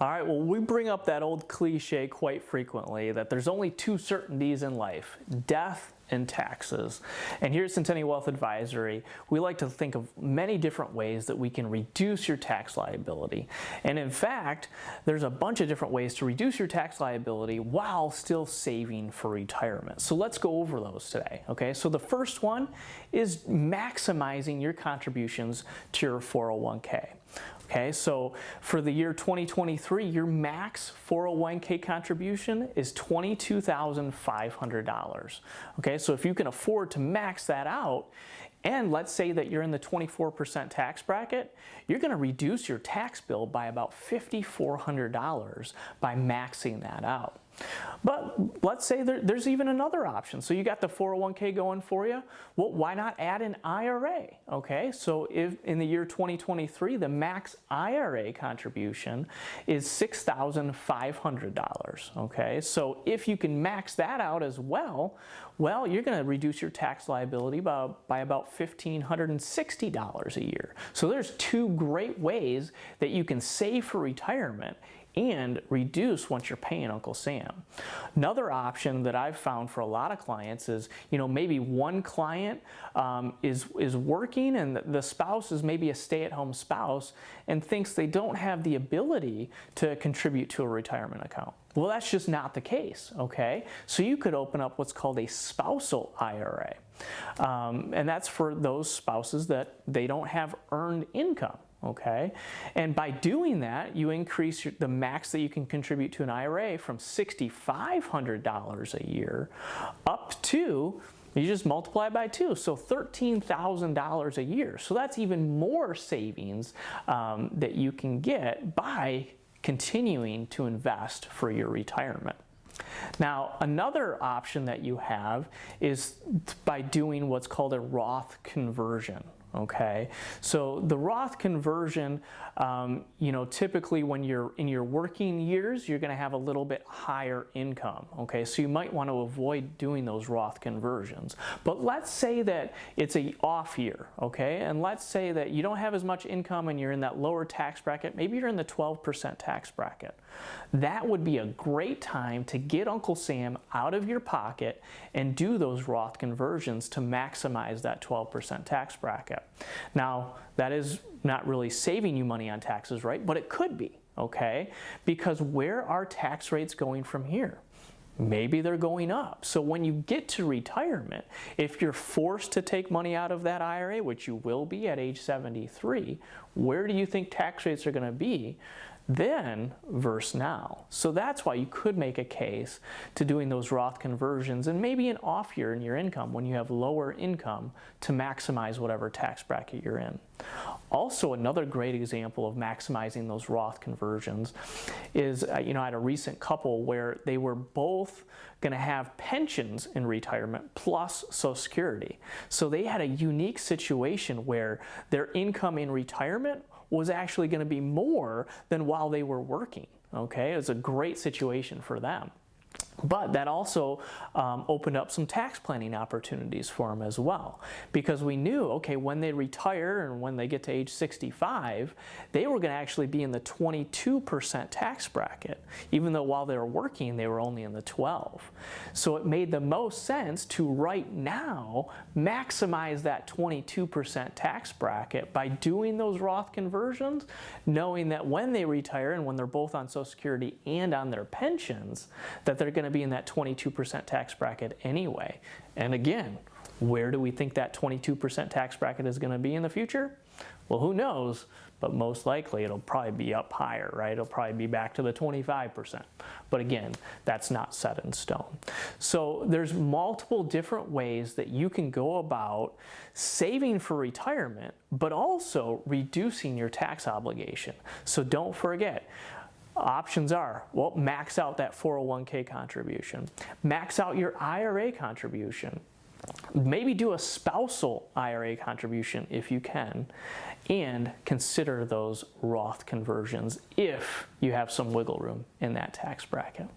All right, well, we bring up that old cliche quite frequently that there's only two certainties in life, death and taxes. And here at Centennial Wealth Advisory, we like to think of many different ways that we can reduce your tax liability. And in fact, there's a bunch of different ways to reduce your tax liability while still saving for retirement. So let's go over those today, okay? So the first one is maximizing your contributions to your 401k. Okay, so for the year 2023, your max 401k contribution is $22,500. Okay, so if you can afford to max that out, and let's say that you're in the 24% tax bracket, you're going to reduce your tax bill by about $5,400 by maxing that out. But let's say there's even another option. So you got the 401k going for you. Well, why not add an IRA? Okay, so if in the year 2023, the max IRA contribution is $6,500. Okay, so if you can max that out as well, you're going to reduce your tax liability by about $1,560 a year. So there's two great ways that you can save for retirement and reduce once you're paying Uncle Sam. Another option that I've found for a lot of clients is, maybe one client is working and the spouse is maybe a stay-at-home spouse and thinks they don't have the ability to contribute to a retirement account. Well, that's just not the case, okay? So you could open up what's called a spousal IRA. And that's for those spouses that they don't have earned income. Okay, and by doing that, you increase the max that you can contribute to an IRA from $6,500 a year up to, you just multiply by 2, so $13,000 a year. So that's even more savings that you can get by continuing to invest for your retirement. Now, another option that you have is by doing what's called a Roth conversion. Okay, so the Roth conversion, typically when you're in your working years, you're going to have a little bit higher income. Okay, so you might want to avoid doing those Roth conversions. But let's say that it's an off year, okay, and let's say that you don't have as much income and you're in that lower tax bracket. Maybe you're in the 12% tax bracket. That would be a great time to get Uncle Sam out of your pocket and do those Roth conversions to maximize that 12% tax bracket. Now, that is not really saving you money on taxes, right? But it could be, okay? Because where are tax rates going from here? Maybe they're going up. So when you get to retirement, if you're forced to take money out of that IRA, which you will be at age 73, where do you think tax rates are going to be then versus now? So that's why you could make a case to doing those Roth conversions and maybe an off year in your income when you have lower income to maximize whatever tax bracket you're in. Also, another great example of maximizing those Roth conversions is, I had a recent couple where they were both going to have pensions in retirement plus Social Security. So they had a unique situation where their income in retirement was actually going to be more than while they were working. Okay, it was a great situation for them. But that also opened up some tax planning opportunities for them as well, because we knew, okay, when they retire and when they get to age 65, they were going to actually be in the 22% tax bracket, even though while they were working, they were only in the 12. So it made the most sense to right now maximize that 22% tax bracket by doing those Roth conversions, knowing that when they retire and when they're both on Social Security and on their pensions, that they're going to be in that 22% tax bracket anyway. And again, where do we think that 22% tax bracket is going to be in the future? Well, who knows, but most likely it'll probably be up higher, right? It'll probably be back to the 25%. But again, that's not set in stone. So there's multiple different ways that you can go about saving for retirement, but also reducing your tax obligation. So don't forget, options are, well, max out that 401k contribution, max out your IRA contribution, maybe do a spousal IRA contribution if you can, and consider those Roth conversions if you have some wiggle room in that tax bracket.